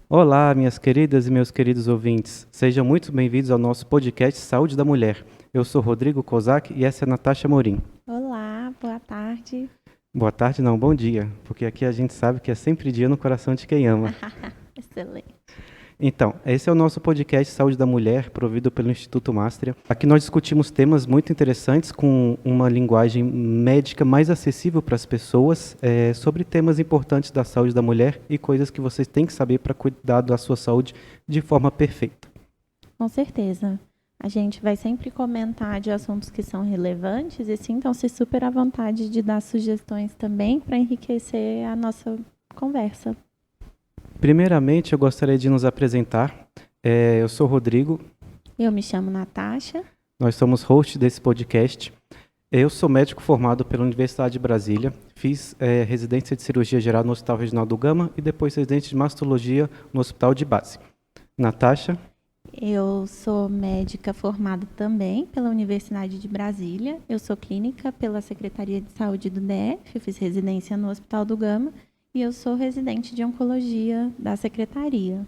Olá, minhas queridas e meus queridos ouvintes. Sejam muito bem-vindos ao nosso podcast Saúde da Mulher. Eu sou Rodrigo Kozak e essa é a Natasha Morim. Olá, boa tarde. Boa tarde, não, bom dia, porque aqui a gente sabe que é sempre dia no coração de quem ama. Excelente. Então, esse é o nosso podcast Saúde da Mulher, provido pelo Instituto Mastria. Aqui nós discutimos temas muito interessantes com uma linguagem médica mais acessível para as pessoas, sobre temas importantes da saúde da mulher e coisas que vocês têm que saber para cuidar da sua saúde de forma perfeita. Com certeza. A gente vai sempre comentar de assuntos que são relevantes e sintam-se super à vontade de dar sugestões também para enriquecer a nossa conversa. Primeiramente, eu gostaria de nos apresentar. Eu sou Rodrigo, Eu me chamo Natasha. nós somos host desse podcast. Eu sou médico formado pela Universidade de Brasília, fiz residência de cirurgia geral no Hospital Regional do Gama e depois residência de mastologia no Hospital de Base. Natasha, Eu sou médica formada também pela Universidade de Brasília. Eu sou clínica pela Secretaria de Saúde do DF. Eu fiz residência no Hospital do Gama. E eu sou residente de oncologia da Secretaria.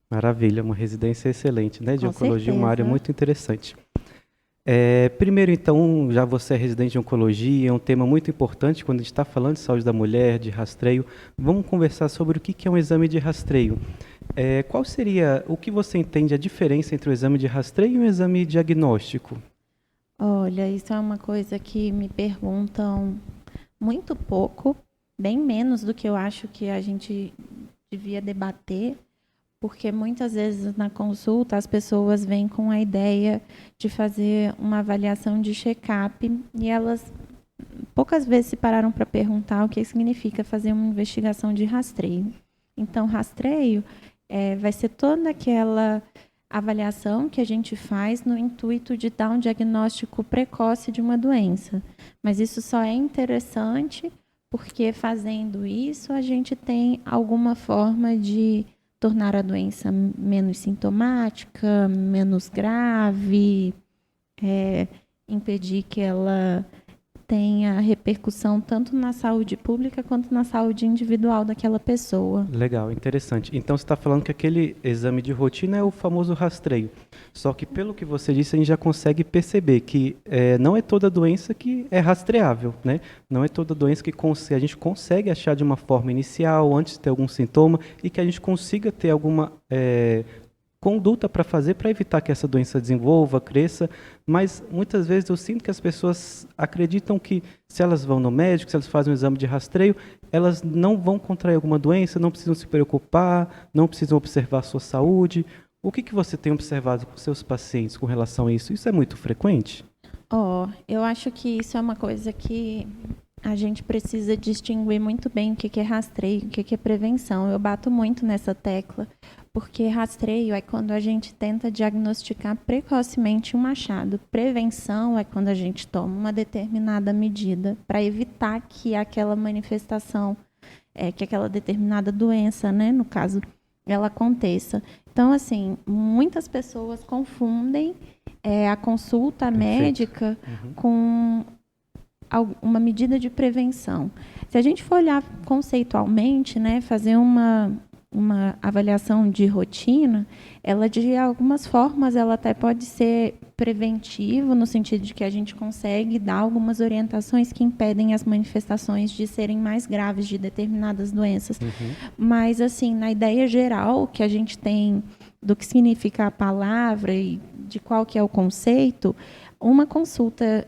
maravilha, uma residência excelente, né? De Com oncologia, uma área certeza. muito interessante. Primeiro, então, já você é residente de oncologia, é um tema muito importante quando a gente está falando de saúde da mulher, de rastreio. Vamos conversar sobre o que é um exame de rastreio. Qual seria, o que você entende a diferença entre o exame de rastreio e o exame diagnóstico? Olha, isso é uma coisa que me perguntam muito pouco, bem menos do que eu acho que a gente devia debater, porque muitas vezes na consulta as pessoas vêm com a ideia de fazer uma avaliação de check-up e elas poucas vezes se pararam para perguntar o que significa fazer uma investigação de rastreio. Então, rastreio vai ser toda aquela avaliação que a gente faz no intuito de dar um diagnóstico precoce de uma doença. Mas isso só é interessante porque fazendo isso a gente tem alguma forma de tornar a doença menos sintomática, menos grave, impedir que ela tenha repercussão tanto na saúde pública quanto na saúde individual daquela pessoa. Legal, interessante. Então você está falando que aquele exame de rotina é o famoso rastreio. Só que pelo que você disse, a gente já consegue perceber que não é toda doença que é rastreável, né? Não é toda doença que a gente consegue achar de uma forma inicial, antes de ter algum sintoma, e que a gente consiga ter alguma conduta para fazer para evitar que essa doença desenvolva, cresça, mas muitas vezes eu sinto que as pessoas acreditam que se elas vão no médico, se elas fazem um exame de rastreio, elas não vão contrair alguma doença, não precisam se preocupar, não precisam observar a sua saúde. O que você tem observado com seus pacientes com relação a isso? Isso é muito frequente? Eu acho que isso é uma coisa que a gente precisa distinguir muito bem o que é rastreio, o que é prevenção. Eu bato muito nessa tecla, porque rastreio é quando a gente tenta diagnosticar precocemente um achado. Prevenção é quando a gente toma uma determinada medida para evitar que aquela manifestação, que aquela determinada doença, né, no caso, ela aconteça. Então, assim, muitas pessoas confundem a consulta médica com uma medida de prevenção. Se a gente for olhar conceitualmente, né, fazer uma avaliação de rotina, ela de algumas formas ela até pode ser preventivo, no sentido de que a gente consegue dar algumas orientações que impedem as manifestações de serem mais graves de determinadas doenças. Mas, assim, na ideia geral que a gente tem do que significa a palavra e de qual que é o conceito, uma consulta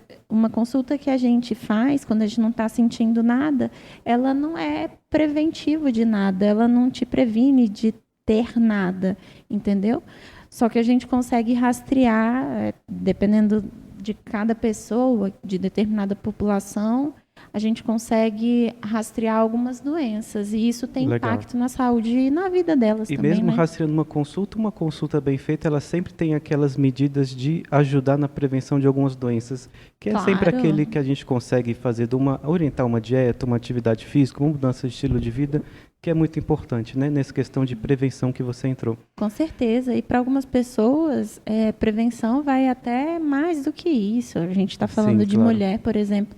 que a gente faz quando a gente não está sentindo nada, ela não é preventiva de nada, ela não te previne de ter nada, entendeu? Só que a gente consegue rastrear, dependendo de cada pessoa, de determinada população, a gente consegue rastrear algumas doenças e isso tem Legal. impacto na saúde e na vida delas E também, mesmo né? rastreando uma consulta bem feita, ela sempre tem aquelas medidas de ajudar na prevenção de algumas doenças, que é sempre Claro. aquele que a gente consegue fazer orientar uma dieta, uma atividade física, uma mudança de estilo de vida, que é muito importante, né? Nessa questão de prevenção que você entrou. Com certeza. E para algumas pessoas, prevenção vai até mais do que isso. A gente está falando Sim, de claro. mulher, por exemplo.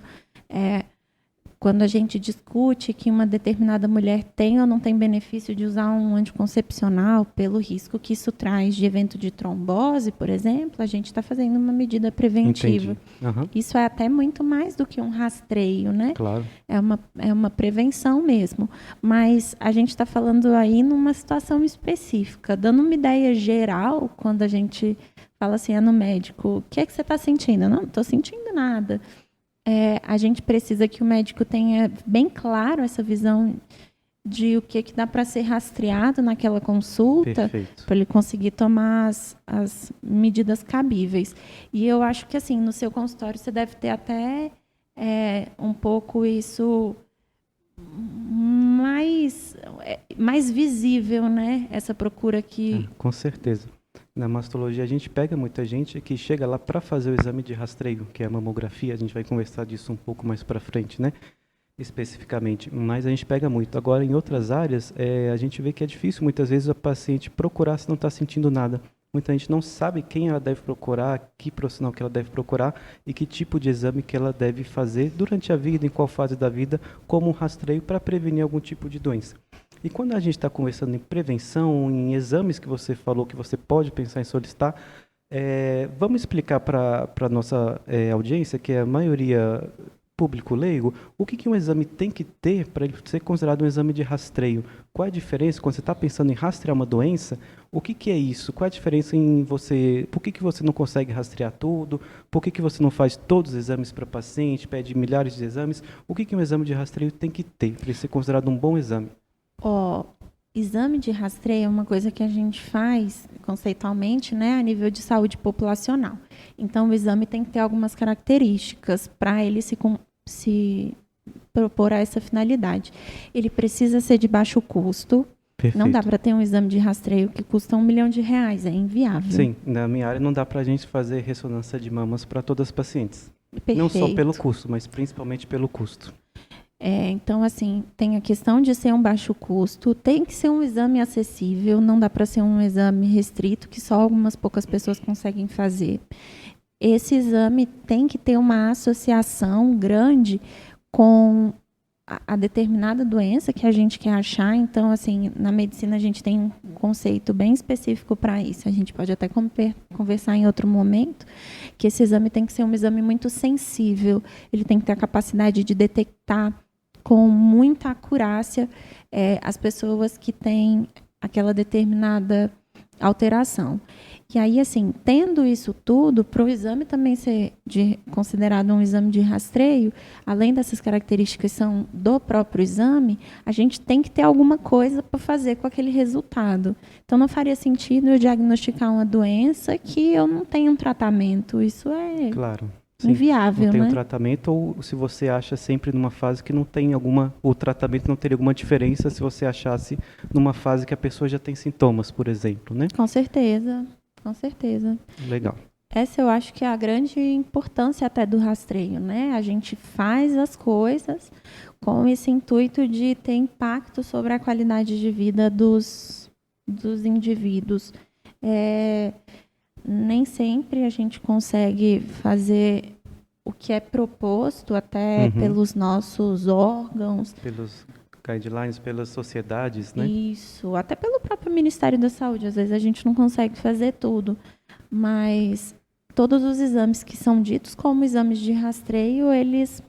quando a gente discute que uma determinada mulher tem ou não tem benefício de usar um anticoncepcional pelo risco que isso traz de evento de trombose, por exemplo, a gente está fazendo uma medida preventiva. Isso é até muito mais do que um rastreio, né? Claro. É uma prevenção mesmo. Mas a gente está falando aí numa situação específica. Dando uma ideia geral, quando a gente fala assim, no médico, o que é que você está sentindo? Não estou sentindo nada. A gente precisa que o médico tenha bem claro essa visão de o que dá para ser rastreado naquela consulta, para ele conseguir tomar as medidas cabíveis. E eu acho que, assim, no seu consultório você deve ter até um pouco isso mais visível, né? Essa procura aqui. Com certeza. Na mastologia, a gente pega muita gente que chega lá para fazer o exame de rastreio, que é a mamografia. A gente vai conversar disso um pouco mais para frente, né? Especificamente. Mas a gente pega muito. Agora, em outras áreas, a gente vê que é difícil, muitas vezes, a paciente procurar se não está sentindo nada. Muita gente não sabe quem ela deve procurar, que profissional que ela deve procurar e que tipo de exame que ela deve fazer durante a vida, em qual fase da vida, como um rastreio para prevenir algum tipo de doença. E quando a gente está conversando em prevenção, em exames que você falou que você pode pensar em solicitar, vamos explicar para a nossa audiência, que é a maioria público leigo, o que um exame tem que ter para ele ser considerado um exame de rastreio? Qual é a diferença quando você está pensando em rastrear uma doença? O que é isso? Qual é a diferença em você? Por que você não consegue rastrear tudo? Por que você não faz todos os exames para paciente, pede milhares de exames? O que um exame de rastreio tem que ter para ele ser considerado um bom exame? Exame de rastreio é uma coisa que a gente faz conceitualmente, né, a nível de saúde populacional. Então, o exame tem que ter algumas características para ele se propor a essa finalidade. Ele precisa ser de baixo custo. Perfeito. Não dá para ter um exame de rastreio que custa R$1 milhão, é inviável. Sim, na minha área não dá para a gente fazer ressonância de mamas para todas as pacientes. Perfeito. Não só pelo custo, mas principalmente pelo custo. Então, assim, tem a questão de ser um baixo custo, tem que ser um exame acessível, não dá para ser um exame restrito, que só algumas poucas pessoas conseguem fazer. Esse exame tem que ter uma associação grande com a determinada doença que a gente quer achar. Então, assim, na medicina a gente tem um conceito bem específico para isso. A gente pode até conversar em outro momento, que esse exame tem que ser um exame muito sensível, ele tem que ter a capacidade de detectar com muita acurácia as pessoas que têm aquela determinada alteração. E aí, assim, tendo isso tudo, para o exame também ser considerado um exame de rastreio, além dessas características que são do próprio exame, a gente tem que ter alguma coisa para fazer com aquele resultado. Então, não faria sentido eu diagnosticar uma doença que eu não tenho um tratamento. Isso é... Claro. Inviável, não tem né? um tratamento, ou se você acha sempre numa fase que não tem o tratamento não teria alguma diferença se você achasse numa fase que a pessoa já tem sintomas, por exemplo, né? Com certeza, com certeza. Legal. Essa eu acho que é a grande importância até do rastreio, né? A gente faz as coisas com esse intuito de ter impacto sobre a qualidade de vida dos indivíduos. Nem sempre a gente consegue fazer o que é proposto até pelos nossos órgãos. Pelos guidelines, pelas sociedades, né? Isso, até pelo próprio Ministério da Saúde. Às vezes a gente não consegue fazer tudo, mas todos os exames que são ditos como exames de rastreio, eles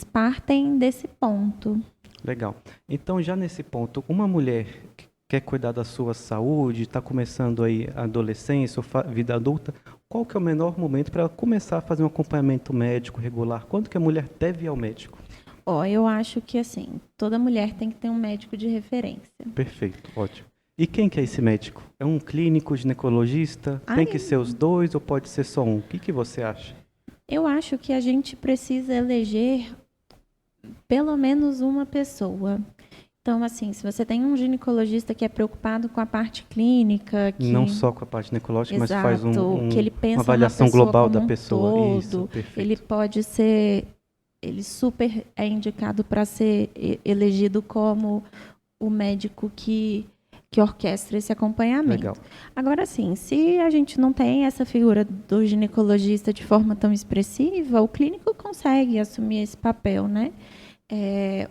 partem desse ponto. Legal. Então, já nesse ponto, uma mulher que quer cuidar da sua saúde, está começando aí a adolescência ou vida adulta, qual que é o menor momento para ela começar a fazer um acompanhamento médico regular? Quando que a mulher deve ir ao médico? Eu acho que, assim, toda mulher tem que ter um médico de referência. Perfeito, ótimo. E quem que é esse médico? É um clínico, ginecologista? Tem que ser os dois ou pode ser só um? O que você acha? Eu acho que a gente precisa eleger pelo menos uma pessoa. Então, assim, se você tem um ginecologista que é preocupado com a parte clínica... Não só com a parte ginecológica, exato, mas faz que ele pensa uma avaliação global da pessoa. Todo, isso, perfeito. Ele pode ser... Ele super é indicado para ser elegido como o médico que orquestra esse acompanhamento. Legal. Agora, sim, se a gente não tem essa figura do ginecologista de forma tão expressiva, o clínico consegue assumir esse papel, né?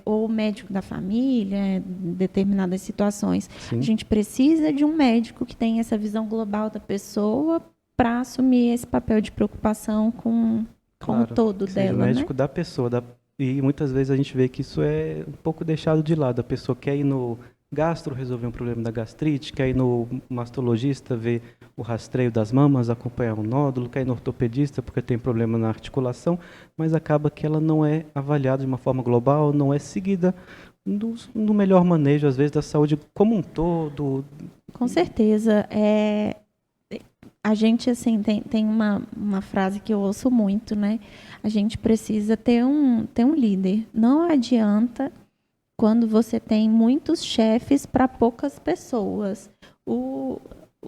ou o médico da família, em determinadas situações. Sim. A gente precisa de um médico que tenha essa visão global da pessoa para assumir esse papel de preocupação com o Claro, todo que seja o dela, né? médico da pessoa. E muitas vezes a gente vê que isso é um pouco deixado de lado. A pessoa quer ir no gastro resolver um problema da gastrite, quer ir no mastologista ver o rastreio das mamas, acompanhar um nódulo, quer ir no ortopedista porque tem problema na articulação, mas acaba que ela não é avaliada de uma forma global, não é seguida no melhor manejo, às vezes, da saúde como um todo. Com certeza. A gente, assim, tem uma frase que eu ouço muito, né? A gente precisa ter um líder. Não adianta quando você tem muitos chefes para poucas pessoas. O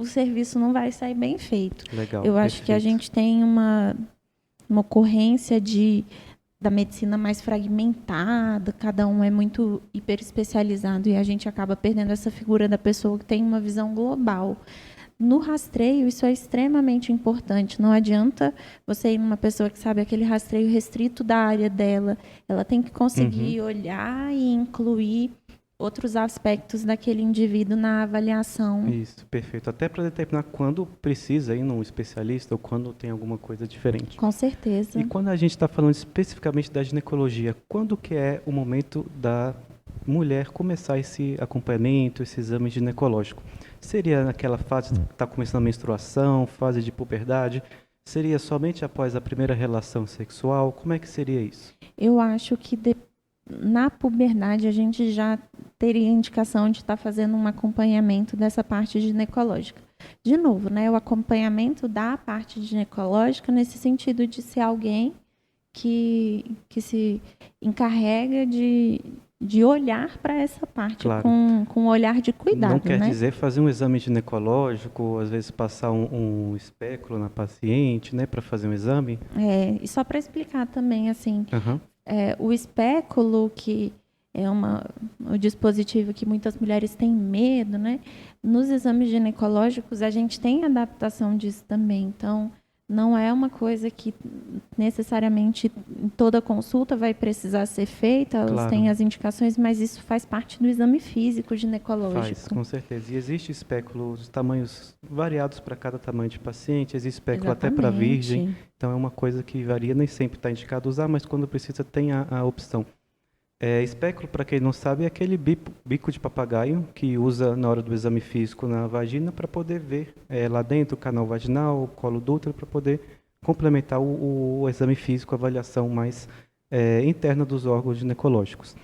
serviço não vai sair bem feito. Legal, Eu acho que a perfeito. gente tem uma ocorrência da medicina mais fragmentada, cada um é muito hiperespecializado e a gente acaba perdendo essa figura da pessoa que tem uma visão global. No rastreio, isso é extremamente importante. Não adianta você ir numa pessoa que sabe aquele rastreio restrito da área dela. Ela tem que conseguir olhar e incluir outros aspectos daquele indivíduo na avaliação. Isso, perfeito. Até para determinar quando precisa ir num especialista ou quando tem alguma coisa diferente. Com certeza. E quando a gente está falando especificamente da ginecologia, quando que é o momento da mulher começar esse acompanhamento, esse exame ginecológico? Seria naquela fase que está começando a menstruação, fase de puberdade? Seria somente após a primeira relação sexual? Como é que seria isso? Eu acho que na puberdade a gente já teria indicação de estar fazendo um acompanhamento dessa parte ginecológica. De novo, né, o acompanhamento da parte ginecológica nesse sentido de ser alguém que se encarrega de olhar para essa parte, Claro. com um olhar de cuidado. Não quer né? dizer fazer um exame ginecológico, às vezes passar um espéculo na paciente, né, para fazer um exame. E só para explicar também, assim, Aham. o espéculo, que é o dispositivo que muitas mulheres têm medo, né? Nos exames ginecológicos, a gente tem adaptação disso também. Então, não é uma coisa que necessariamente em toda consulta vai precisar ser feita, elas Claro. têm as indicações, mas isso faz parte do exame físico ginecológico. Faz, com certeza. E existe espéculos de tamanhos variados para cada tamanho de paciente, existe espéculo até para virgem, então é uma coisa que varia, nem sempre está indicado usar, mas quando precisa tem a opção. Espéculo, para quem não sabe, é aquele bico de papagaio que usa na hora do exame físico na vagina para poder ver lá dentro o canal vaginal, o colo do útero, para poder complementar o exame físico, a avaliação mais interna dos órgãos ginecológicos.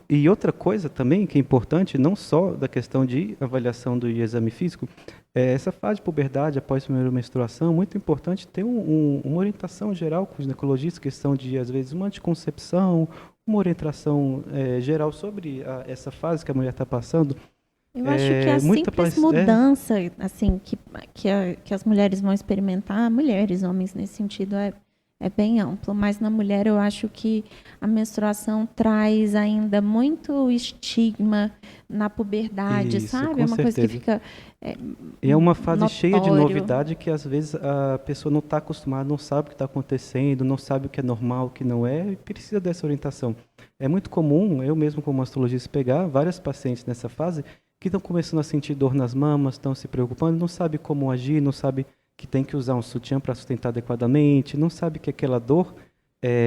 E outra coisa também que é importante, não só da questão de avaliação do exame físico, essa fase de puberdade após a primeira menstruação, muito importante ter uma orientação geral com os ginecologistas, questão de, às vezes, uma anticoncepção, uma orientação geral sobre essa fase que a mulher está passando. Eu acho que a simples mudança assim, que as mulheres vão experimentar, mulheres, homens nesse sentido, é bem amplo, mas na mulher eu acho que a menstruação traz ainda muito estigma na puberdade, Isso, sabe? com É uma coisa que certeza. fica E é uma fase cheia de notório. novidade que às vezes a pessoa não está acostumada, não sabe o que está acontecendo, não sabe o que é normal, o que não é, e precisa dessa orientação. É muito comum, eu mesmo como mastologista, pegar várias pacientes nessa fase que estão começando a sentir dor nas mamas, estão se preocupando, não sabe como agir, não sabe que tem que usar um sutiã para sustentar adequadamente, não sabe que aquela dor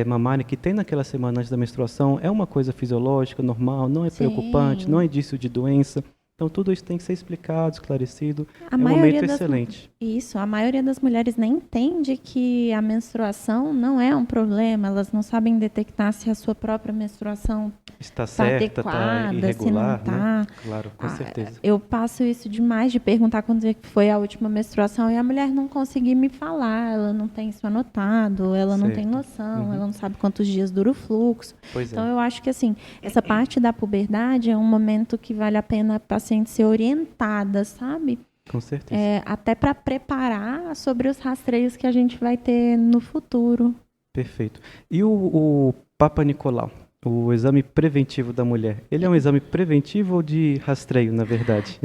mamária que tem naquela semana antes da menstruação é uma coisa fisiológica, normal, não é preocupante, não é indício de doença. Então, tudo isso tem que ser explicado, esclarecido. É um momento excelente. Isso, a maioria das mulheres nem entende que a menstruação não é um problema. Elas não sabem detectar se a sua própria menstruação está certa, está irregular, se não né? tá. Claro, com certeza. Eu passo isso demais de perguntar quando foi a última menstruação e a mulher não conseguir me falar. Ela não tem isso anotado, ela não tem noção, ela não sabe quantos dias dura o fluxo. Então, eu acho que assim, essa parte da puberdade é um momento que vale a pena a paciente ser orientada, sabe? Com certeza. Até para preparar sobre os rastreios que a gente vai ter no futuro. Perfeito. E o Papa Nicolau, o exame preventivo da mulher, ele é um exame preventivo ou de rastreio, na verdade?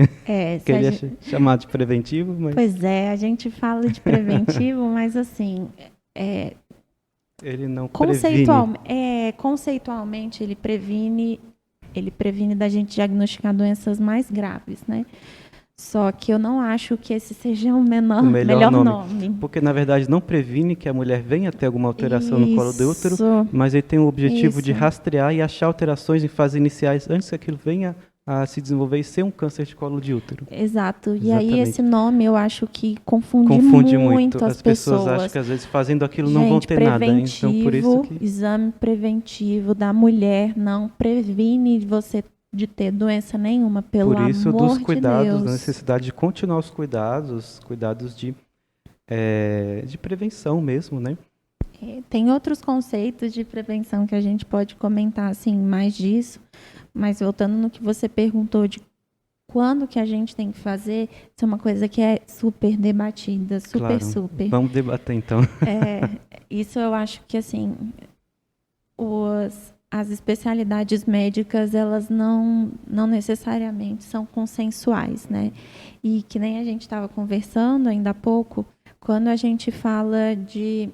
Que ele é chamado de preventivo, mas... Pois é, a gente fala de preventivo, mas assim, Ele não previne. Conceitualmente, ele previne da gente diagnosticar doenças mais graves, né? Só que eu não acho que esse seja o melhor nome. Porque, na verdade, não previne que a mulher venha ter alguma alteração no colo do útero, mas ele tem o objetivo de rastrear e achar alterações em fases iniciais antes que aquilo venha a se desenvolver e ser um câncer de colo de útero. Exato. E aí esse nome eu acho que confunde muito as pessoas. Acham que às vezes fazendo aquilo não vão ter nada. Então, por isso que... exame preventivo da mulher não previne você de ter doença nenhuma, pelo amor de Deus. Por isso, dos cuidados, da necessidade de continuar os cuidados de prevenção mesmo, né? Tem outros conceitos de prevenção que a gente pode comentar, assim, mais disso, mas voltando no que você perguntou de quando que a gente tem que fazer, isso é uma coisa que é super debatida, super. Vamos debater, então. Isso eu acho que, assim, as especialidades médicas, elas não necessariamente são consensuais, né? E que nem a gente estava conversando ainda há pouco, quando a gente fala de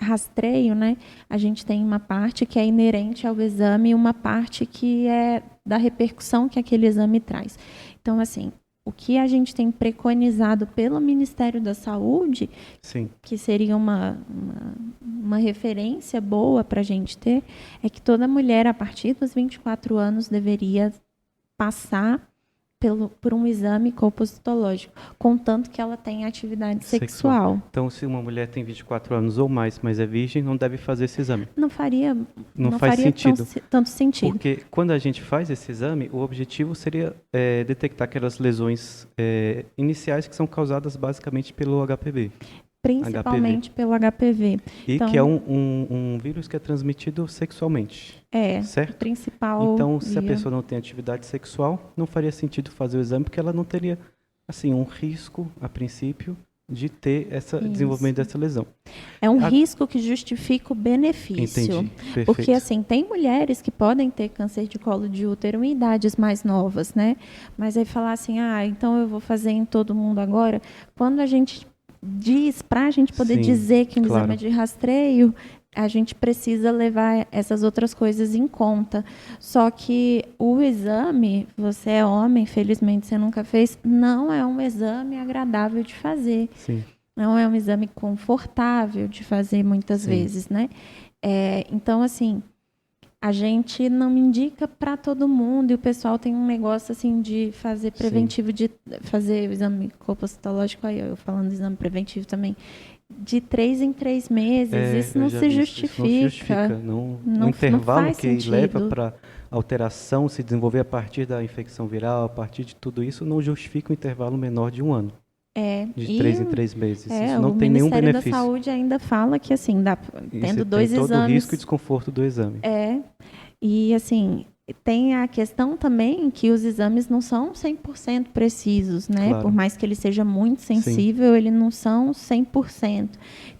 rastreio, né? A gente tem uma parte que é inerente ao exame e uma parte que é da repercussão que aquele exame traz. Então, assim, o que a gente tem preconizado pelo Ministério da Saúde, sim, que seria uma referência boa para a gente ter, é que toda mulher, a partir dos 24 anos, deveria passar por um exame colpocitológico, contanto que ela tenha atividade sexual. Então, se uma mulher tem 24 anos ou mais, mas é virgem, não deve fazer esse exame. Não faria sentido. Tanto sentido. Porque quando a gente faz esse exame, o objetivo seria detectar aquelas lesões iniciais que são causadas basicamente pelo HPV. Principalmente pelo HPV. E então, que é um vírus que é transmitido sexualmente. Certo? O principal. Então, se a pessoa não tem atividade sexual, não faria sentido fazer o exame, porque ela não teria, assim, um risco, a princípio, de ter desenvolvimento dessa lesão. É um risco que justifica o benefício. Entendi. Perfeito. Porque, assim, tem mulheres que podem ter câncer de colo de útero em idades mais novas, né? Mas aí falar assim, então eu vou fazer em todo mundo agora. Quando a gente diz, para a gente poder dizer que um exame é de rastreio, a gente precisa levar essas outras coisas em conta. Só que o exame, você é homem, felizmente você nunca fez, não é um exame agradável de fazer. Sim. Não é um exame confortável de fazer muitas vezes, né? Então, assim, a gente não indica para todo mundo, e o pessoal tem um negócio assim de fazer preventivo, de fazer o exame colpocitológico, aí eu falando do exame preventivo também, de 3 em 3 meses. Isso não se justifica. Isso não justifica. No intervalo que leva para alteração se desenvolver a partir da infecção viral, a partir de tudo isso, não justifica um intervalo menor de 1 ano. De 3 em 3 meses. Isso não tem nenhum benefício. O Ministério da Saúde ainda fala que, assim, tendo 2 exames... Tem todo o risco e desconforto do exame. E, assim, tem a questão também que os exames não são 100% precisos, né? Claro. Por mais que ele seja muito sensível, eles não são 100%.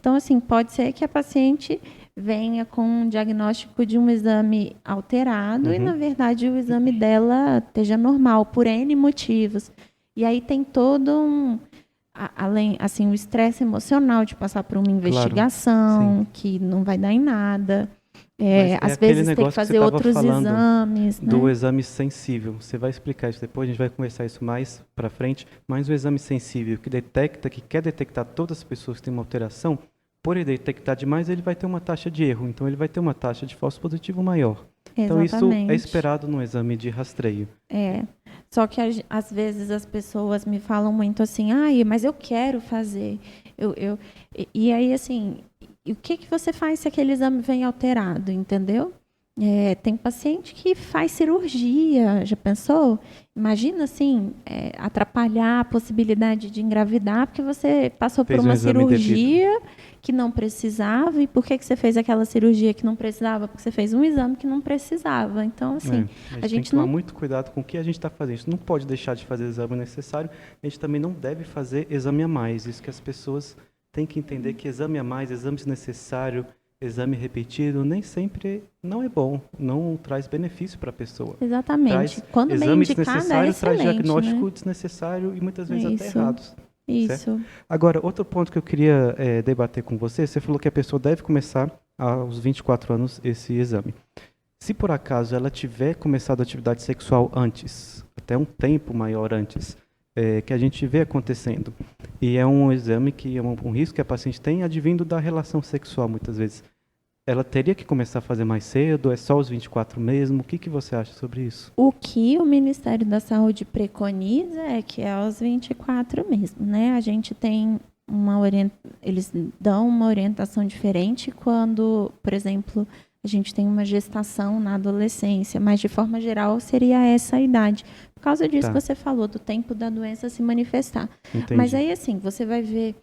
Então, assim, pode ser que a paciente venha com um diagnóstico de um exame alterado e, na verdade, o exame dela esteja normal, por N motivos. E aí tem todo além, assim, o estresse emocional de passar por uma investigação que não vai dar em nada. Às vezes tem que fazer outros exames. Do exame sensível. Você vai explicar isso depois, a gente vai conversar isso mais para frente. Mas o exame sensível que quer detectar todas as pessoas que têm uma alteração, por ele detectar demais, ele vai ter uma taxa de erro. Então, ele vai ter uma taxa de falso positivo maior. Então, isso é esperado no exame de rastreio. Só que, às vezes, as pessoas me falam muito assim, mas eu quero fazer. E aí, assim, o que você faz se aquele exame vem alterado, entendeu? Tem paciente que faz cirurgia, já pensou? Imagina, assim, atrapalhar a possibilidade de engravidar porque você passou por uma cirurgia que não precisava. E por que você fez aquela cirurgia que não precisava? Porque você fez um exame que não precisava. Então, assim, a gente tem que tomar muito cuidado com o que a gente está fazendo. A gente não pode deixar de fazer o exame necessário. A gente também não deve fazer exame a mais. Isso que as pessoas têm que entender, que exame a mais, exame desnecessário, exame repetido, nem sempre não é bom, não traz benefício para a pessoa. Exatamente. Quando bem indicado, é excelente, traz diagnóstico desnecessário e muitas vezes até errados. Isso. Agora, outro ponto que eu queria debater com você, você falou que a pessoa deve começar aos 24 anos esse exame. Se por acaso ela tiver começado a atividade sexual antes, até um tempo maior antes, que a gente vê acontecendo, e é um exame que é um risco que a paciente tem advindo da relação sexual, muitas vezes, ela teria que começar a fazer mais cedo? É só os 24 mesmo? O que você acha sobre isso? O que o Ministério da Saúde preconiza é que é aos 24 mesmo, né? A gente tem eles dão uma orientação diferente quando, por exemplo, a gente tem uma gestação na adolescência, mas de forma geral seria essa a idade. Por causa disso que você falou, do tempo da doença se manifestar. Entendi. Mas aí, assim, você vai ver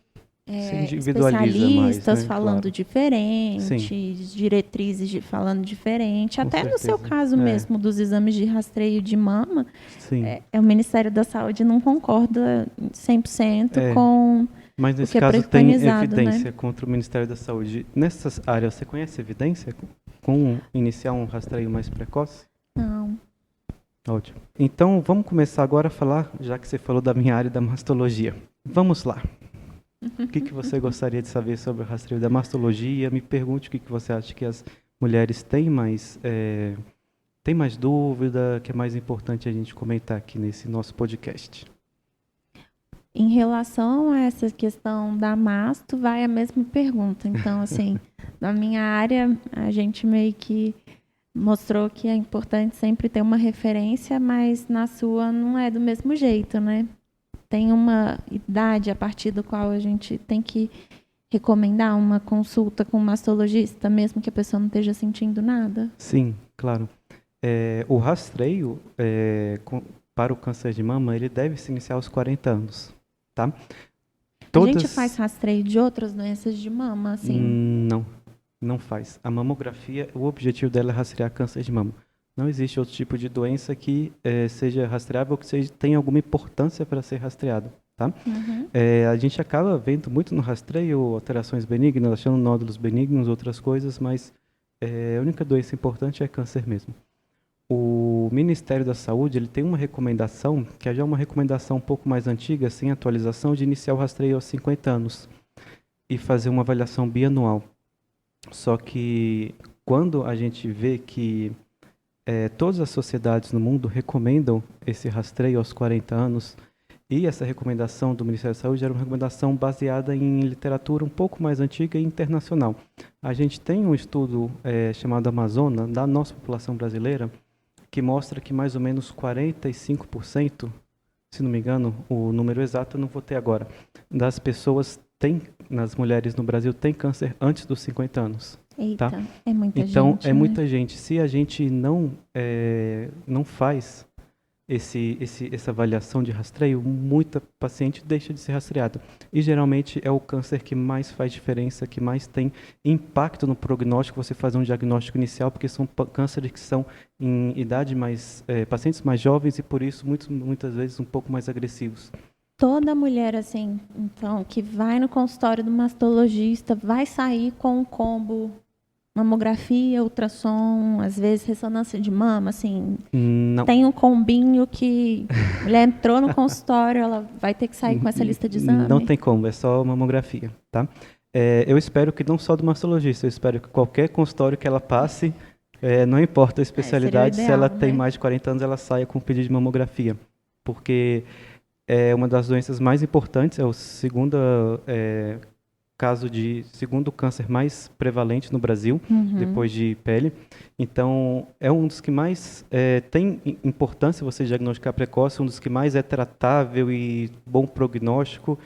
especialistas mais, né? Falando diferente, diretrizes falando diferente. Até no seu caso mesmo, dos exames de rastreio de mama, o Ministério da Saúde não concorda 100% com mas nesse o que caso é preconizado, tem evidência, né? Contra o Ministério da Saúde. Nessas áreas, você conhece evidência com iniciar um rastreio mais precoce? Não. Ótimo. Então, vamos começar agora a falar, já que você falou da minha área da mastologia. Vamos lá. O que você gostaria de saber sobre o rastreio da mastologia? Me pergunte o que você acha que as mulheres têm mais dúvida, que é mais importante a gente comentar aqui nesse nosso podcast. Em relação a essa questão da masto, vai a mesma pergunta. Então, assim, na minha área, a gente meio que mostrou que é importante sempre ter uma referência, mas na sua não é do mesmo jeito, né? Tem uma idade a partir do qual a gente tem que recomendar uma consulta com um mastologista, mesmo que a pessoa não esteja sentindo nada? Sim, claro. O rastreio para o câncer de mama, ele deve se iniciar aos 40 anos, tá? A gente faz rastreio de outras doenças de mama, assim? Não faz. A mamografia, o objetivo dela é rastrear câncer de mama. Não existe outro tipo de doença que seja rastreável ou que tenha alguma importância para ser rastreado, tá? Uhum. A gente acaba vendo muito no rastreio alterações benignas, achando nódulos benignos, outras coisas, mas a única doença importante é câncer mesmo. O Ministério da Saúde ele tem uma recomendação, que já é uma recomendação um pouco mais antiga, sem atualização, de iniciar o rastreio aos 50 anos e fazer uma avaliação bianual. Só que quando a gente vê que todas as sociedades no mundo recomendam esse rastreio aos 40 anos, e essa recomendação do Ministério da Saúde era uma recomendação baseada em literatura um pouco mais antiga e internacional. A gente tem um estudo chamado Amazona, da nossa população brasileira, que mostra que mais ou menos 45%, se não me engano, o número exato eu não vou ter agora, das pessoas nas mulheres no Brasil tem câncer antes dos 50 anos. Eita, tá? É muita gente. Então, é né? muita gente. Se a gente não faz essa avaliação de rastreio, muita paciente deixa de ser rastreada. E, geralmente, é o câncer que mais faz diferença, que mais tem impacto no prognóstico, você fazer um diagnóstico inicial, porque são cânceres que são em idade mais... pacientes mais jovens e, por isso, muitas vezes, um pouco mais agressivos. Toda mulher, assim, então, que vai no consultório do mastologista, vai sair com um combo mamografia, ultrassom, às vezes ressonância de mama, assim. Não. Tem um combinho que a mulher entrou no consultório, ela vai ter que sair com essa lista de exame? Não tem como, é só mamografia, tá? Eu espero que não só do mastologista, eu espero que qualquer consultório que ela passe, não importa a especialidade, ideal, se ela né? tem mais de 40 anos, ela saia com pedido de mamografia. Porque é uma das doenças mais importantes, é o segundo câncer mais prevalente no Brasil, depois de pele. Então, é um dos que mais tem importância você diagnosticar precoce, um dos que mais é tratável e bom prognóstico.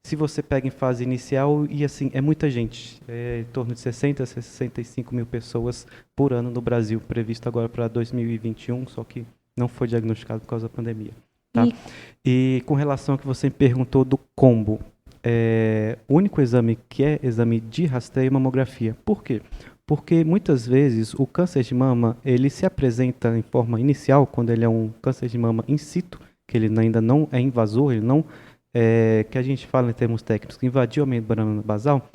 Se você pega em fase inicial, e assim, é muita gente, em torno de 60 a 65 mil pessoas por ano no Brasil, previsto agora para 2021, só que não foi diagnosticado por causa da pandemia. Tá? E com relação ao que você me perguntou do combo, o único exame que é exame de rastreio é mamografia. Por quê? Porque muitas vezes o câncer de mama ele se apresenta em forma inicial, quando ele é um câncer de mama in situ, que ele ainda não é invasor, ele não que a gente fala em termos técnicos, invadiu a membrana basal.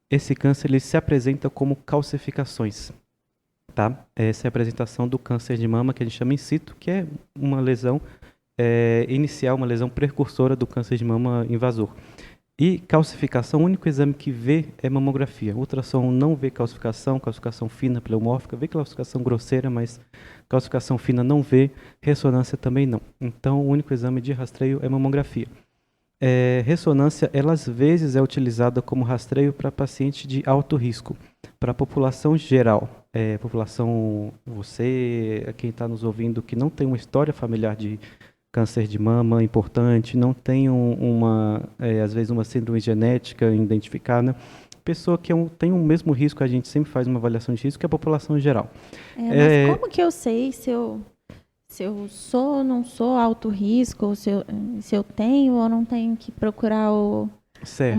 Esse câncer ele se apresenta como calcificações. Tá? Essa é a apresentação do câncer de mama que a gente chama in situ, que é uma lesão inicial, uma lesão precursora do câncer de mama invasor. E calcificação, o único exame que vê é mamografia. Ultrassom não vê calcificação, calcificação fina, pleomórfica, vê calcificação grosseira, mas calcificação fina não vê, ressonância também não. Então, o único exame de rastreio é mamografia. Ressonância, ela às vezes é utilizada como rastreio para paciente de alto risco, para a população geral. População, você, quem está nos ouvindo, que não tem uma história familiar de câncer de mama importante, não tem às vezes uma síndrome genética identificada, pessoa que tem o mesmo risco, a gente sempre faz uma avaliação de risco, que é a população geral. Mas como que eu sei se eu sou ou não sou alto risco, ou se eu tenho ou não tenho que procurar o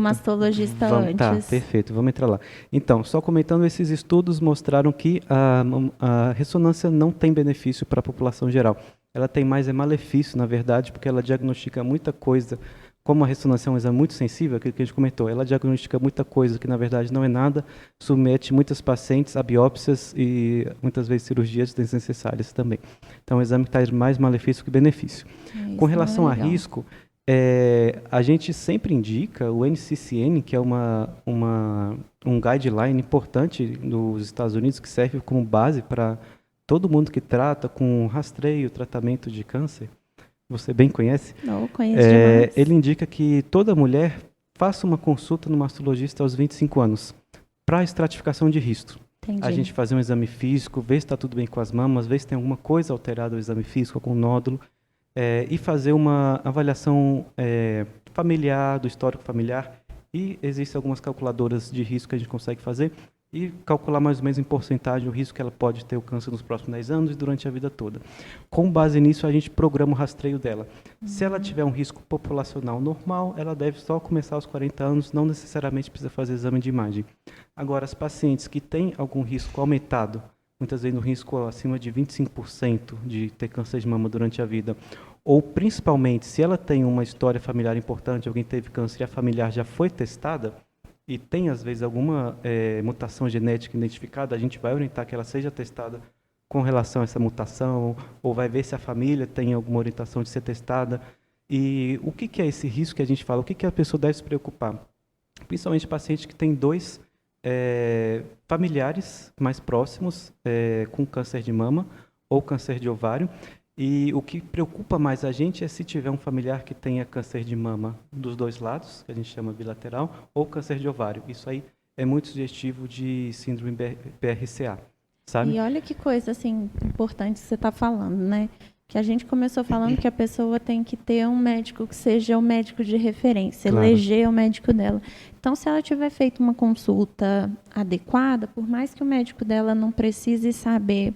mastologista antes? Tá, perfeito, vamos entrar lá. Então, só comentando, esses estudos mostraram que a ressonância não tem benefício para a população geral. Ela tem mais malefício, na verdade, porque ela diagnostica muita coisa. Como a ressonância é um exame muito sensível, aquilo que a gente comentou, ela diagnostica muita coisa que, na verdade, não é nada, submete muitas pacientes a biópsias e, muitas vezes, cirurgias desnecessárias também. Então, é um exame que traz mais malefício que benefício. Com relação a risco, a gente sempre indica o NCCN, que é um guideline importante nos Estados Unidos, que serve como base para todo mundo que trata com rastreio, tratamento de câncer. Você bem conhece? Não, conheço demais. Ele indica que toda mulher faça uma consulta no mastologista aos 25 anos, para estratificação de risco. Entendi. A gente fazer um exame físico, ver se está tudo bem com as mamas, ver se tem alguma coisa alterada no exame físico, algum nódulo, e fazer uma avaliação familiar, do histórico familiar. E existem algumas calculadoras de risco que a gente consegue fazer e calcular mais ou menos em porcentagem o risco que ela pode ter o câncer nos próximos 10 anos e durante a vida toda. Com base nisso, a gente programa o rastreio dela. Se ela tiver um risco populacional normal, ela deve só começar aos 40 anos, não necessariamente precisa fazer exame de imagem. Agora, as pacientes que têm algum risco aumentado, muitas vezes no risco acima de 25% de ter câncer de mama durante a vida, ou principalmente se ela tem uma história familiar importante, alguém teve câncer e a familiar já foi testada, e tem, às vezes, alguma mutação genética identificada, a gente vai orientar que ela seja testada com relação a essa mutação, ou vai ver se a família tem alguma orientação de ser testada. E o que é esse risco que a gente fala? O que a pessoa deve se preocupar? Principalmente pacientes que têm dois familiares mais próximos com câncer de mama ou câncer de ovário. E o que preocupa mais a gente é se tiver um familiar que tenha câncer de mama dos dois lados, que a gente chama bilateral, ou câncer de ovário. Isso aí é muito sugestivo de síndrome BRCA, sabe? E olha que coisa assim importante que você está falando, né? Que a gente começou falando que a pessoa tem que ter um médico que seja o médico de referência, Claro. eleger o médico dela. Então, se ela tiver feito uma consulta adequada, por mais que o médico dela não precise saber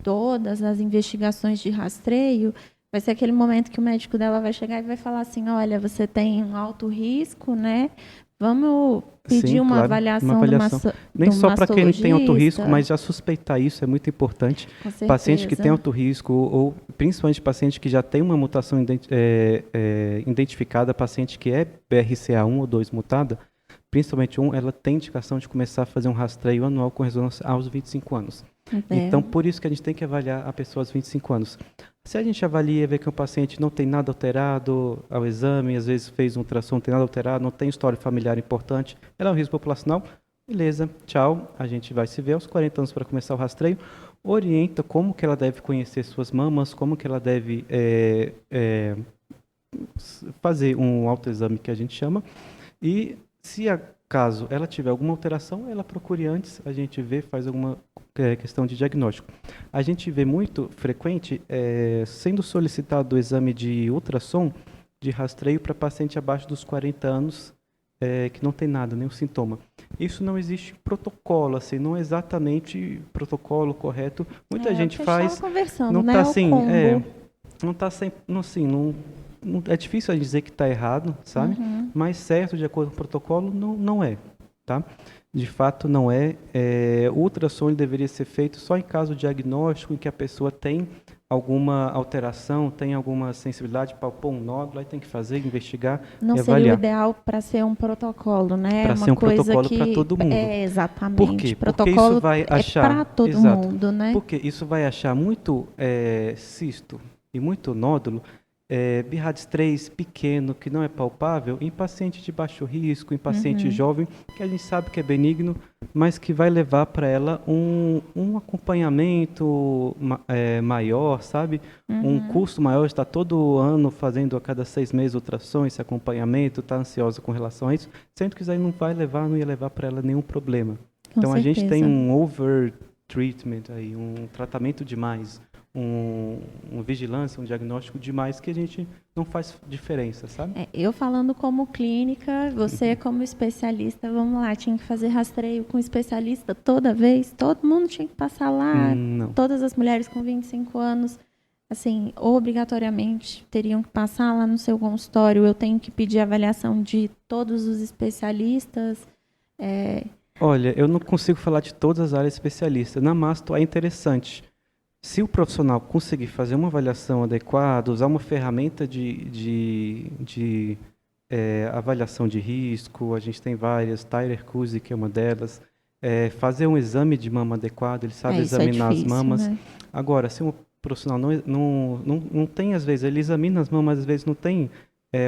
todas as investigações de rastreio, vai ser aquele momento que o médico dela vai chegar e vai falar assim, olha, você tem um alto risco, né? Vamos pedir Sim, uma claro, avaliação, uma avaliação. Nem do só para quem tem alto risco, mastologista. mas já suspeitar isso é muito importante. Com certeza. Paciente que tem alto risco, ou principalmente paciente que já tem uma mutação identificada, paciente que é BRCA1 ou 2 mutada, principalmente 1, ela tem indicação de começar a fazer um rastreio anual com ressonância aos 25 anos. Então, por isso que a gente tem que avaliar a pessoa aos 25 anos. Se a gente avalia e vê que o paciente não tem nada alterado ao exame, às vezes fez um ultrassom, não tem nada alterado, não tem história familiar importante, ela é um risco populacional, beleza, tchau, a gente vai se ver aos 40 anos para começar o rastreio, orienta como que ela deve conhecer suas mamas, como que ela deve fazer um autoexame que a gente chama, e se caso ela tiver alguma alteração, ela procure antes, a gente vê, faz alguma questão de diagnóstico. A gente vê muito frequente sendo solicitado o exame de ultrassom de rastreio para paciente abaixo dos 40 anos que não tem nada, nenhum sintoma. Isso não existe protocolo, assim, não é exatamente protocolo correto. Muita gente faz, conversando, não né? está O assim, combo. não está sempre, assim, não é difícil a gente dizer que está errado, sabe? Mas certo, de acordo com o protocolo, não é, tá? De fato, não é. O ultrassom ele deveria ser feito só em caso diagnóstico, em que a pessoa tem alguma alteração, tem alguma sensibilidade, palpou um nódulo, aí tem que fazer, investigar Não e seria avaliar. o ideal para ser um protocolo, né? Para Uma ser um coisa protocolo que para todo mundo. Exatamente. Por quê? Porque Protocolo isso vai achar para todo exato. mundo, né? Porque isso vai achar muito cisto e muito nódulo, BIRADS 3 pequeno, que não é palpável, em paciente de baixo risco, em paciente jovem, que a gente sabe que é benigno, mas que vai levar para ela um acompanhamento maior, sabe? Um custo maior, está todo ano fazendo a cada 6 meses ultrassons, esse acompanhamento, está ansiosa com relação a isso, sendo que isso aí não ia levar para ela nenhum problema. Então a gente tem um over treatment aí, um tratamento demais, uma vigilância, um diagnóstico demais que a gente não faz diferença, sabe? Eu falando como clínica, você como especialista, vamos lá, tinha que fazer rastreio com especialista toda vez? Todo mundo tinha que passar lá? Não. Todas as mulheres com 25 anos, assim, obrigatoriamente teriam que passar lá no seu consultório? Eu tenho que pedir avaliação de todos os especialistas? Olha, eu não consigo falar de todas as áreas especialistas. Na masto é interessante. Se o profissional conseguir fazer uma avaliação adequada, usar uma ferramenta de avaliação de risco, a gente tem várias, Tyrer-Cuzy, que é uma delas, fazer um exame de mama adequado, ele sabe examinar as mamas. Né? Agora, se um profissional não tem, às vezes, ele examina as mamas, às vezes não tem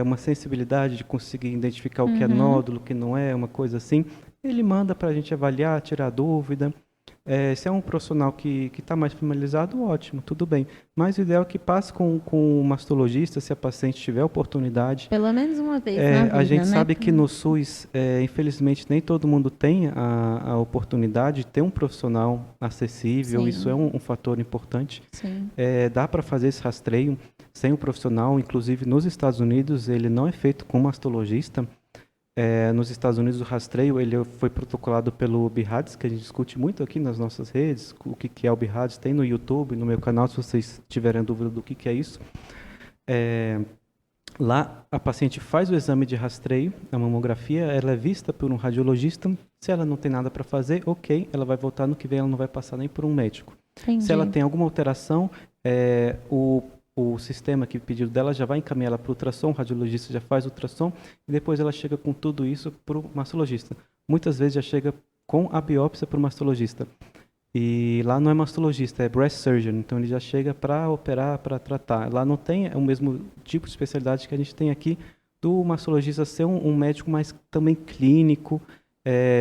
uma sensibilidade de conseguir identificar o que é nódulo, o que não é, uma coisa assim, ele manda para a gente avaliar, tirar dúvida. Se é um profissional que está mais familiarizado, ótimo, tudo bem. Mas o ideal é que passe com o mastologista, se a paciente tiver oportunidade. Pelo menos uma vez na vida, a gente né? sabe que no SUS, infelizmente, nem todo mundo tem a oportunidade de ter um profissional acessível. Sim. Isso é um fator importante. Sim. Dá para fazer esse rastreio sem um profissional. Inclusive, nos Estados Unidos, ele não é feito com mastologista. Nos Estados Unidos, o rastreio ele foi protocolado pelo BIRADS, que a gente discute muito aqui nas nossas redes, o que é o BIRADS, tem no YouTube, no meu canal, se vocês tiverem dúvida do que é isso. Lá, a paciente faz o exame de rastreio, a mamografia, ela é vista por um radiologista, se ela não tem nada para fazer, ok, ela vai voltar no que vem, ela não vai passar nem por um médico. Entendi. Se ela tem alguma alteração, o sistema que pediu dela já vai encaminhar ela para o ultrassom, o radiologista já faz o ultrassom e depois ela chega com tudo isso para o mastologista. Muitas vezes já chega com a biópsia para o mastologista. E lá não é mastologista, é breast surgeon, então ele já chega para operar, para tratar. Lá não tem o mesmo tipo de especialidade que a gente tem aqui, do mastologista ser um médico mais também clínico,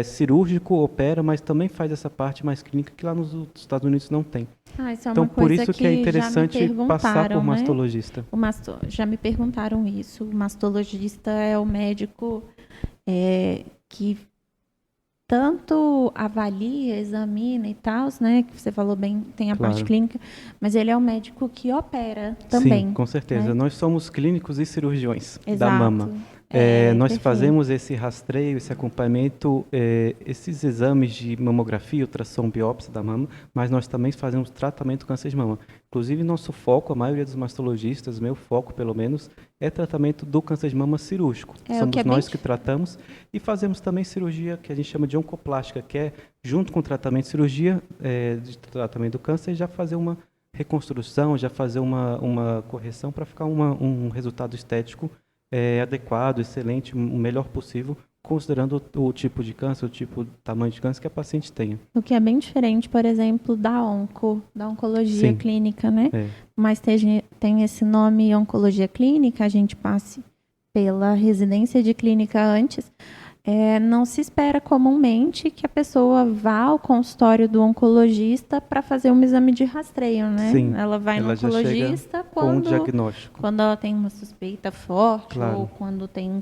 cirúrgico, opera, mas também faz essa parte mais clínica que lá nos Estados Unidos não tem. Isso é então, uma por coisa isso que é interessante passar por né? mastologista. Já me perguntaram isso. O mastologista é o médico que tanto avalia, examina e tal, né? Que você falou bem, tem a parte clínica, mas ele é o médico que opera também. Sim, com certeza. Né? Nós somos clínicos e cirurgiões da Exato. mama. Nós perfeito. fazemos esse rastreio, esse acompanhamento, esses exames de mamografia, ultrassom, biópsia da mama, mas nós também fazemos tratamento do câncer de mama. Inclusive, nosso foco, a maioria dos mastologistas, meu foco pelo menos, é tratamento do câncer de mama cirúrgico. Somos nós que tratamos e fazemos também cirurgia que a gente chama de oncoplástica, que é, junto com o tratamento de cirurgia, de tratamento do câncer, já fazer uma reconstrução, já fazer uma correção para ficar um resultado estético adequado, excelente, o melhor possível, considerando o tipo de câncer, o tamanho de câncer que a paciente tenha. O que é bem diferente, por exemplo, da oncologia Sim. clínica, né? Mas tem esse nome oncologia clínica, a gente passe pela residência de clínica antes. Não se espera comumente que a pessoa vá ao consultório do oncologista para fazer um exame de rastreio, né? Sim, ela vai no oncologista com um diagnóstico. Quando ela tem uma suspeita forte ou quando tem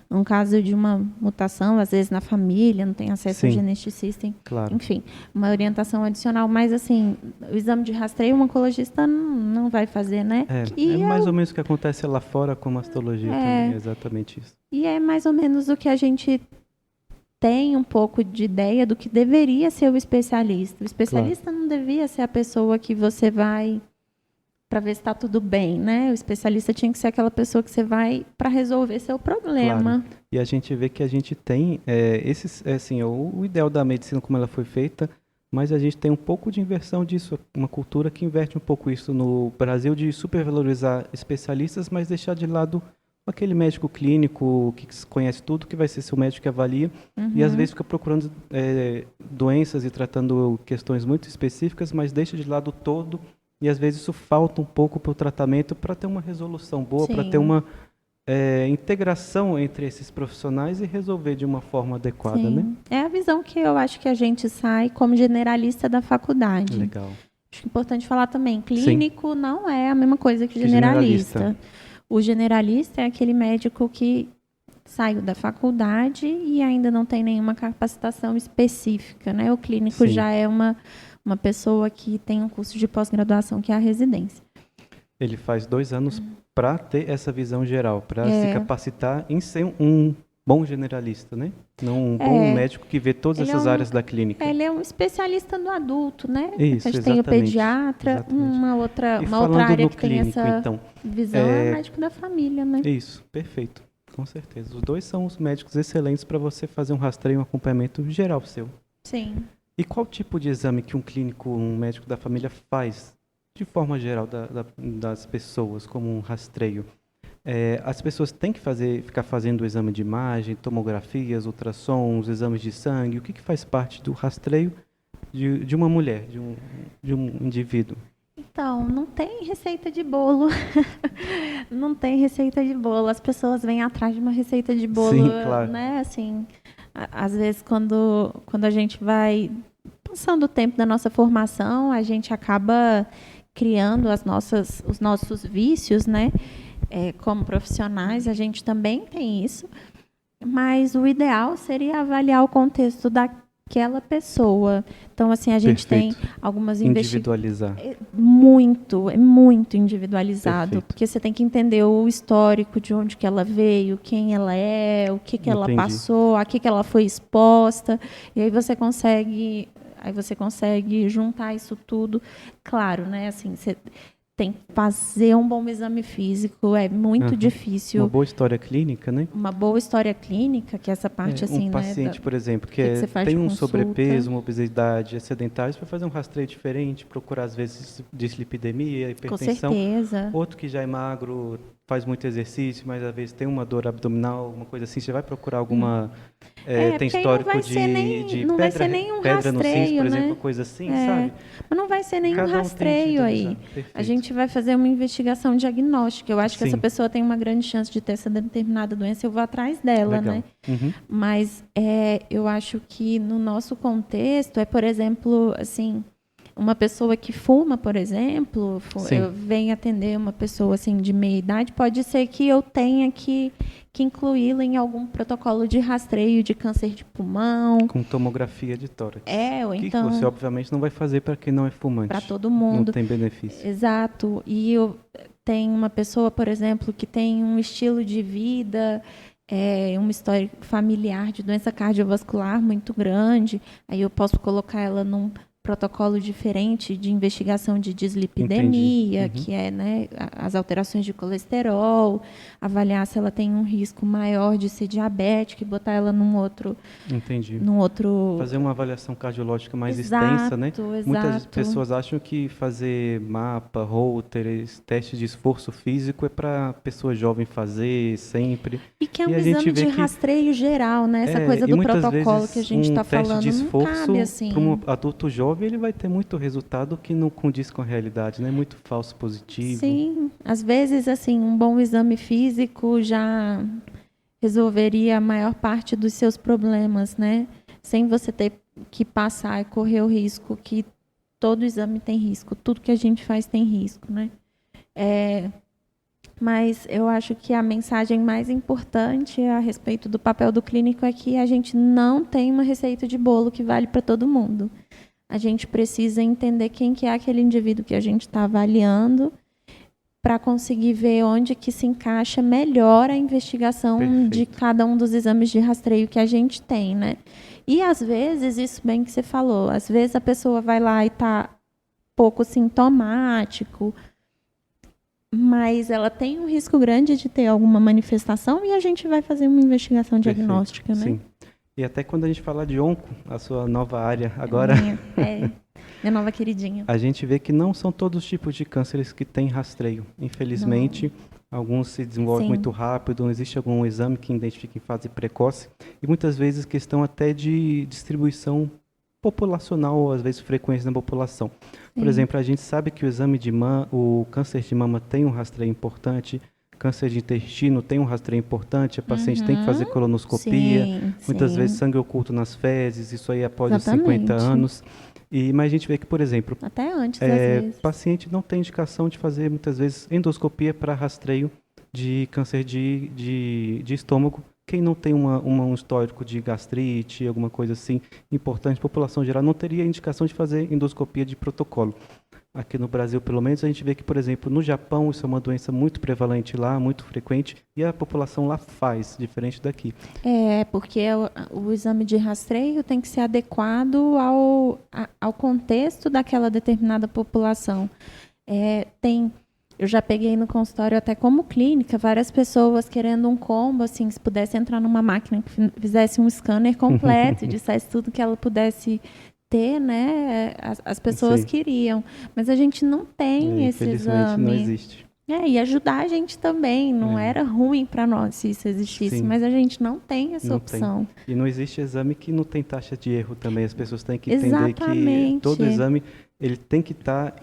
um caso de uma mutação, às vezes na família, não tem acesso ao geneticista, enfim, uma orientação adicional. Mas, assim, o exame de rastreio, o oncologista não vai fazer, né? É mais ou menos o que acontece lá fora com a mastologia também, é exatamente isso. E é mais ou menos o que a gente tem um pouco de ideia do que deveria ser o especialista. O especialista não devia ser a pessoa que você vai para ver se está tudo bem, né? O especialista tinha que ser aquela pessoa que você vai para resolver seu problema. E a gente vê que a gente tem o ideal da medicina como ela foi feita, mas a gente tem um pouco de inversão disso, uma cultura que inverte um pouco isso no Brasil, de supervalorizar especialistas, mas deixar de lado aquele médico clínico que conhece tudo, que vai ser seu médico que avalia, e às vezes fica procurando doenças e tratando questões muito específicas, mas deixa de lado todo e às vezes isso falta um pouco para o tratamento para ter uma resolução boa, para ter Sim. uma integração entre esses profissionais e resolver de uma forma adequada, né? Sim. É a visão que eu acho que a gente sai como generalista da faculdade. Legal. Acho importante falar também, Sim. clínico não é a mesma coisa que generalista. O generalista é aquele médico que saiu da faculdade e ainda não tem nenhuma capacitação específica, né? O clínico Sim. já é uma pessoa que tem um curso de pós-graduação, que é a residência. Ele faz 2 anos para ter essa visão geral, para se É. capacitar em ser um bom generalista, né? Não um bom médico que vê todas Ele é essas um- áreas da clínica. Ele é um especialista no adulto, né? Isso, a gente tem o exatamente, pediatra, exatamente. uma E outra falando área no que tem clínico, essa então, visão é o médico da família, né? isso, perfeito, com certeza. Os dois são os médicos excelentes para você fazer um rastreio, um acompanhamento geral seu. Sim. E qual tipo de exame que um clínico, um médico da família faz, de forma geral, das pessoas, como um rastreio? As pessoas têm que ficar fazendo o exame de imagem, tomografias, ultrassons, exames de sangue. O que faz parte do rastreio de uma mulher, de um indivíduo? Então, não tem receita de bolo. Não tem receita de bolo. As pessoas vêm atrás de uma receita de bolo, Sim, claro. né? Assim, às vezes quando a gente vai passando o tempo da nossa formação, a gente acaba criando os nossos vícios, né? Como profissionais, a gente também tem isso. Mas o ideal seria avaliar o contexto daquela pessoa. Então, assim, a gente Perfeito. tem algumas investigações. Individualizar. É muito individualizado, Perfeito. porque você tem que entender o histórico de onde que ela veio, quem ela é, o que ela Entendi. passou, a que ela foi exposta, e aí você consegue juntar isso tudo. Claro, né? Assim, você tem que fazer um bom exame físico, é muito Aham. difícil. Uma boa história clínica, né? Uma boa história clínica, que é essa parte assim, Um paciente, né? por exemplo, que você faz tem de um consulta. sobrepeso, uma obesidade, é sedentário, você vai fazer um rastreio diferente, procurar às vezes dislipidemia, Com hipertensão. certeza. Outro que já é magro, faz muito exercício, mas às vezes tem uma dor abdominal, uma coisa assim, você vai procurar alguma... tem porque aí histórico não vai ser de não vai ser nenhum pedra no rins, rastreio, por né? exemplo, coisa assim, É, sabe? mas não vai ser nenhum Cada um tem rastreio aí. individualizado. Perfeito. A gente vai fazer uma investigação diagnóstica. Eu acho que Sim. essa pessoa tem uma grande chance de ter essa determinada doença, eu vou atrás dela, Legal. né? Uhum. Mas eu acho que no nosso contexto por exemplo, assim, uma pessoa que fuma, por exemplo, Sim. eu venho atender uma pessoa assim de meia idade, pode ser que eu tenha que incluí-la em algum protocolo de rastreio de câncer de pulmão. Com tomografia de tórax. Ou Que então você obviamente não vai fazer para quem não é fumante. para todo mundo. Não tem benefício. Exato. E eu tenho uma pessoa, por exemplo, que tem um estilo de vida, uma história familiar de doença cardiovascular muito grande. Aí eu posso colocar ela num protocolo diferente de investigação de dislipidemia, Entendi. Uhum. que é, né, as alterações de colesterol, avaliar se ela tem um risco maior de ser diabética e botar ela Entendi. num outro... Fazer uma avaliação cardiológica mais Exato, extensa, né? Muitas exato. pessoas acham que fazer mapa, holter, testes de esforço físico é para pessoa jovem fazer sempre. E que é E um a gente exame vê de que- rastreio geral, né? Essa coisa e do muitas protocolo vezes que a gente está teste falando de não esforço cabe assim. para um adulto jovem, ele vai ter muito resultado que não condiz com a realidade, né? Muito falso positivo. Sim, às vezes assim, um bom exame físico já resolveria a maior parte dos seus problemas, né? Sem você ter que passar e correr o risco, que todo exame tem risco, tudo que a gente faz tem risco, né? Mas eu acho que a mensagem mais importante a respeito do papel do clínico é que a gente não tem uma receita de bolo que vale para todo mundo. A gente precisa entender quem que é aquele indivíduo que a gente está avaliando para conseguir ver onde que se encaixa melhor a investigação Perfeito. de cada um dos exames de rastreio que a gente tem, né? E às vezes, isso bem que você falou, às vezes a pessoa vai lá e está pouco sintomático, mas ela tem um risco grande de ter alguma manifestação e a gente vai fazer uma investigação Perfeito. diagnóstica, né? Sim. E até quando a gente fala de onco, a sua nova área agora, Minha nova queridinha. a gente vê que não são todos os tipos de cânceres que têm rastreio. Infelizmente, alguns se desenvolvem Sim. muito rápido, não existe algum exame que identifique em fase precoce. E muitas vezes questão até de distribuição populacional, às vezes frequente na população. Por Sim. exemplo, a gente sabe que o exame de mama, o câncer de mama tem um rastreio importante, câncer de intestino tem um rastreio importante, a paciente tem que fazer colonoscopia, Sim, muitas vezes sim. sangue oculto nas fezes, isso aí após os 50 Exatamente. anos. Mas a gente vê que, por exemplo, Até antes, às vezes. paciente não tem indicação de fazer, muitas vezes, endoscopia para rastreio de câncer de estômago. Quem não tem um histórico de gastrite, alguma coisa assim importante, população geral, não teria indicação de fazer endoscopia de protocolo. Aqui no Brasil, pelo menos, a gente vê que, por exemplo, no Japão, isso é uma doença muito prevalente lá, muito frequente, e a população lá faz, diferente daqui. Porque o exame de rastreio tem que ser adequado ao contexto daquela determinada população. Eu já peguei no consultório, até como clínica, várias pessoas querendo um combo, assim, se pudesse entrar numa máquina que fizesse um scanner completo e dissesse tudo que ela pudesse ter, né? As pessoas Sim. queriam. Mas a gente não tem esse Infelizmente, exame. não existe. E ajudar a gente também. Não era ruim para nós se isso existisse, Sim. mas a gente não tem essa Não opção. tem. E não existe exame que não tem taxa de erro também. As pessoas têm que entender que Exatamente. todo exame ele tem que estar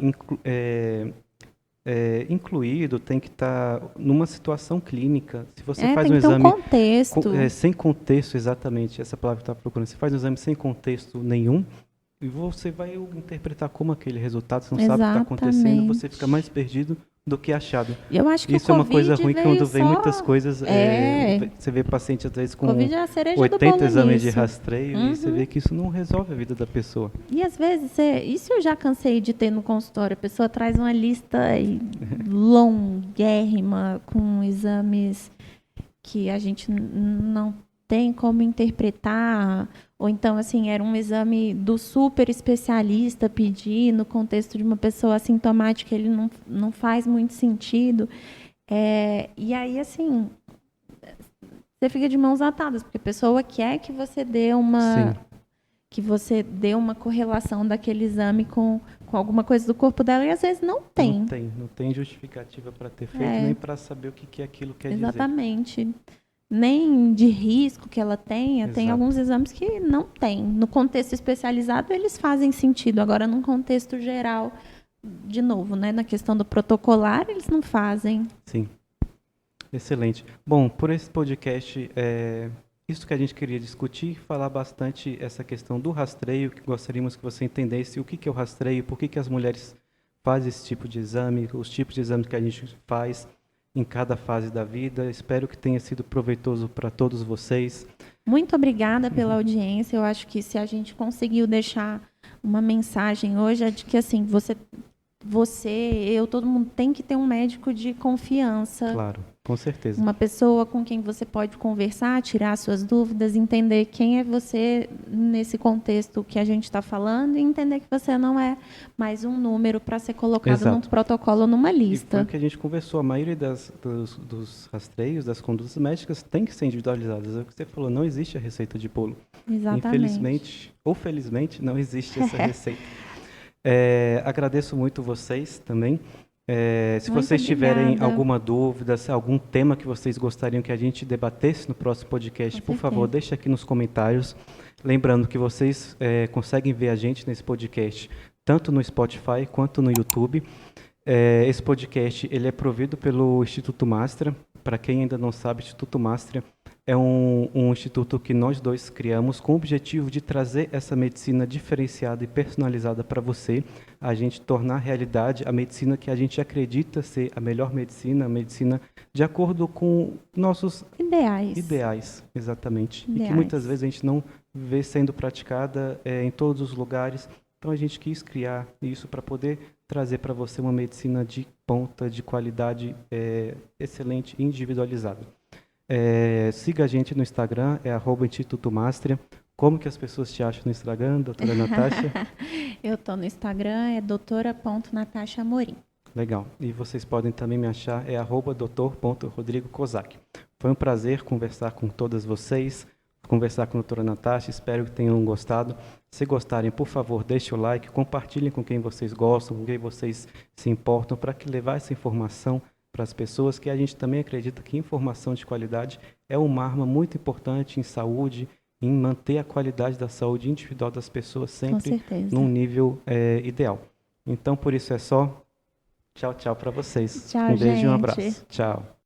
incluído, tem que estar numa situação clínica. Se você faz tem um que ter exame um contexto. sem contexto, exatamente, essa palavra que eu estava procurando, você faz um exame sem contexto nenhum, e você vai interpretar como aquele resultado, você não sabe o que está acontecendo, você fica mais perdido do que achado. Eu acho que isso é uma coisa ruim veio quando vem só... muitas coisas. Você vê paciente às vezes com Covid é a cereja do 80 bolo exames de nisso. rastreio e você vê que isso não resolve a vida da pessoa. E às vezes, isso eu já cansei de ter no consultório. A pessoa traz uma lista longuérrima com exames que a gente não tem como interpretar. Ou então, assim, era um exame do super especialista pedir no contexto de uma pessoa assintomática, ele não faz muito sentido. E aí, assim, você fica de mãos atadas, porque a pessoa quer que você dê uma... Sim. que você dê uma correlação daquele exame com alguma coisa do corpo dela, e às vezes não tem. Não tem justificativa para ter feito, nem para saber o que aquilo quer dizer. Exatamente. Nem de risco que ela tenha. Exato. Tem alguns exames que não tem. No contexto especializado, eles fazem sentido. Agora, num contexto geral, de novo, né, na questão do protocolar, eles não fazem. Sim. Excelente. Bom, por esse podcast, isso que a gente queria discutir, falar bastante essa questão do rastreio, que gostaríamos que você entendesse o que é o rastreio, por que as mulheres fazem esse tipo de exame, os tipos de exame que a gente faz em cada fase da vida. Espero que tenha sido proveitoso para todos vocês. Muito obrigada pela audiência. Eu acho que se a gente conseguiu deixar uma mensagem hoje, é de que, assim, todo mundo tem que ter um médico de confiança. Claro, com certeza. Uma pessoa com quem você pode conversar, tirar suas dúvidas, entender quem é você nesse contexto que a gente está falando e entender que você não é mais um número para ser colocado num protocolo, numa lista. E foi o que a gente conversou. A maioria dos rastreios, das condutas médicas, tem que ser individualizadas. É o que você falou, não existe a receita de bolo. Exatamente. Infelizmente, ou felizmente, não existe essa receita. Agradeço muito vocês também. Se Muito vocês tiverem obrigada. alguma dúvida, se algum tema que vocês gostariam que a gente debatesse no próximo podcast, por favor, deixe aqui nos comentários. Lembrando que vocês conseguem ver a gente nesse podcast, tanto no Spotify quanto no YouTube. Esse podcast ele é provido pelo Instituto Mastria. Para quem ainda não sabe, o Instituto Mastria é um instituto que nós dois criamos com o objetivo de trazer essa medicina diferenciada e personalizada para você, a gente tornar realidade a medicina que a gente acredita ser a melhor medicina, a medicina de acordo com nossos ideais, exatamente. E que muitas vezes a gente não vê sendo praticada em todos os lugares. Então a gente quis criar isso para poder trazer para você uma medicina de ponta, de qualidade excelente e individualizada. Siga a gente no Instagram, @Instituto Mastria. Como que as pessoas te acham no Instagram, doutora Natasha? Eu estou no Instagram, é doutora.Natasha Amorim. Legal. E vocês podem também me achar, @doutor.Rodrigo Kozak. Foi um prazer conversar com todas vocês, conversar com a doutora Natasha. Espero que tenham gostado. Se gostarem, por favor, deixem o like, compartilhem com quem vocês gostam, com quem vocês se importam, para que levar essa informação para as pessoas, que a gente também acredita que informação de qualidade é uma arma muito importante em saúde, em manter a qualidade da saúde individual das pessoas Com sempre certeza. num nível ideal. Então, por isso é só. Tchau, tchau para vocês. Tchau, Um beijo e um gente. abraço. Tchau.